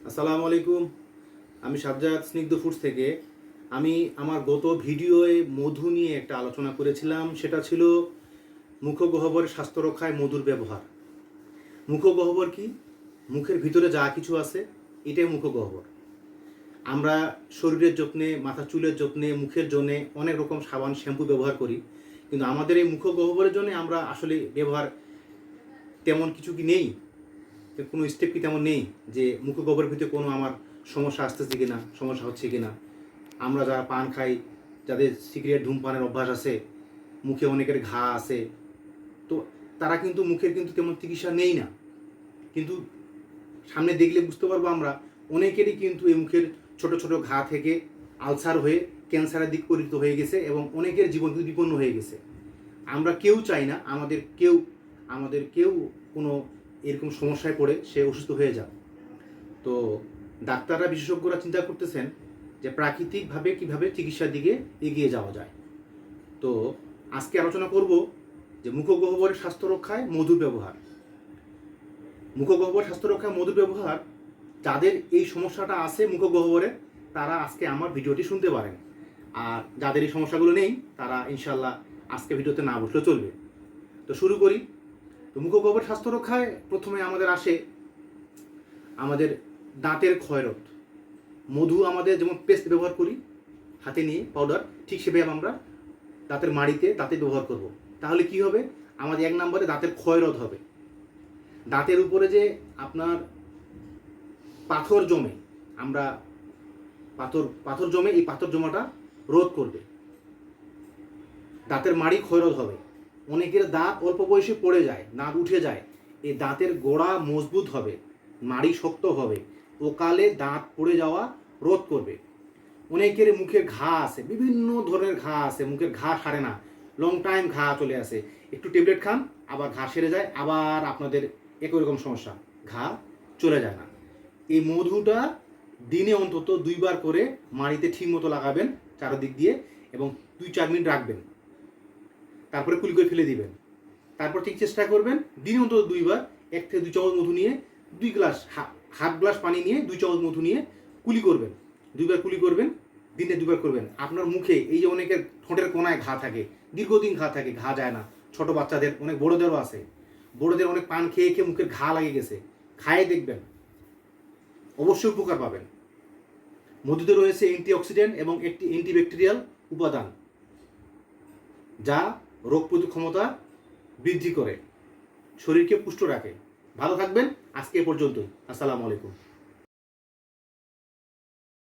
আসসালামু আলাইকুম। আমি সাজ্জাদ স্নিগ্ধ ফুডস থেকে। আমি আমার গত ভিডিওয়ে মধু নিয়ে একটা আলোচনা করেছিলাম। সেটা ছিল মুখগহ্বরের স্বাস্থ্য রক্ষায় মধুর ব্যবহার। মুখগহ্বর কি? মুখের ভিতরে যা কিছু আছে এটাই মুখগহ্বর। আমরা শরীরের যত্নে, মাথা চুলের যত্নে, মুখের জন্যে অনেক রকম সাবান শ্যাম্পু ব্যবহার করি, কিন্তু আমাদের এই মুখগহ্বরের জন্য আমরা আসলে ব্যবহার তেমন কিছু কি নেই, কোনো স্টেপ কি তেমন নেই যে মুখগহ্বরের ভিতরে কোনো আমার সমস্যা আসতেছে কিনা, সমস্যা হচ্ছে কিনা। আমরা যারা পান খাই, যাদের সিগারেট ধূমপানের অভ্যাস আছে, মুখে অনেকের ঘা আছে, তো তারা কিন্তু মুখের কিন্তু তেমন চিকিৎসা নেই না, কিন্তু সামনে দেখলে বুঝতে পারবো আমরা অনেকেরই কিন্তু এই মুখের ছোট ছোট ঘা থেকে আলসার হয়ে ক্যান্সারের দিক পরিণত হয়ে গেছে এবং অনেকের জীবন কিন্তু বিপন্ন হয়ে গেছে। আমরা কেউ চাই না আমাদের কেউ কোনো এরকম সমস্যায় পড়ে সে অসুস্থ হয়ে যাক। তো ডাক্তাররা, বিশেষজ্ঞরা চিন্তা করতেছেন যে প্রাকৃতিকভাবে কিভাবে চিকিৎসার দিকে এগিয়ে যাওয়া যায়। তো আজকে আলোচনা করব যে মুখগহ্বরের স্বাস্থ্য রক্ষায় মধুর ব্যবহার। মুখগহ্বর স্বাস্থ্য রক্ষায় মধুর ব্যবহার, যাদের এই সমস্যাটা আছে মুখগহ্বরে, তারা আজকে আমার ভিডিওটি শুনতে পারেন। আর যাদের এই সমস্যাগুলো নেই তারা ইনশাল্লাহ আজকে ভিডিওতে না বসলেও চলবে। তো শুরু করি। তো মুখগহ্বর স্বাস্থ্য রক্ষায় প্রথমে আমাদের আসে আমাদের দাঁতের ক্ষয়রোধ। মধু আমাদের যেমন পেস্ট ব্যবহার করি হাতে নিয়ে পাউডার, ঠিক সেভাবে আমরা দাঁতের মাড়িতে দাঁতে ব্যবহার করব। তাহলে কি হবে? আমাদের এক নম্বরে দাঁতের ক্ষয়রোধ হবে। দাঁতের উপরে যে আপনার পাথর জমে, আমরা পাথর জমে, এই পাথর জমাটা রোধ করবে। দাঁতের মাড়ি ক্ষয়রোধ হবে। অনেকের দাঁত অল্প বয়সে পড়ে যায়, দাঁত উঠে যায়, এই দাঁতের গোড়া মজবুত হবে, মাড়ি শক্ত হবে, ওকালে দাঁত পড়ে যাওয়া রোধ করবে। অনেকের মুখে ঘা আছে, বিভিন্ন ধরনের ঘা আছে, মুখের ঘা সারে না, লং টাইম ঘা চলে আসে, একটু ট্যাবলেট খান আবার ঘা সেরে যায়, আবার আপনাদের একই রকম সমস্যা, ঘা চলে যায় না। এই মধুটা দিনে অন্তত 2বার করে মাড়িতে ঠিক মতো লাগাবেন চারদিক দিয়ে, এবং 2-4 মিনিট রাখবেন, তারপরে কুলি করে ফেলে দিবেন। তারপর ঠিক চেষ্টা করবেন দিনে অন্তত 2বার 1 থেকে 2 চামচ মধু নিয়ে, 2 গ্লাস, হাফ গ্লাস পানি নিয়ে 2 চামচ মধু নিয়ে কুলি করবেন। 2বার কুলি করবেন, দিনে 2বার করবেন। আপনার মুখে এই যে অনেকের ঠোঁটের কোনায় ঘা থাকে, দীর্ঘদিন ঘা থাকে, ঘা যায় না, ছোট বাচ্চাদের, অনেক বড়দেরও আছে, বড়দের অনেক পান খেয়ে খেয়ে মুখের ঘা লাগে গেছে, খায়ে দেখবেন, অবশ্যই উপকার পাবেন। মধুতে রয়েছে অ্যান্টিঅক্সিডেন্ট এবং একটি অ্যান্টিব্যাকটেরিয়াল উপাদান, যা রোগ প্রতিরোধ ক্ষমতা বৃদ্ধি করে, শরীরকে পুষ্ট রাখে। ভালো থাকবেন। আজকে এ পর্যন্তই। আসসালামু আলাইকুম।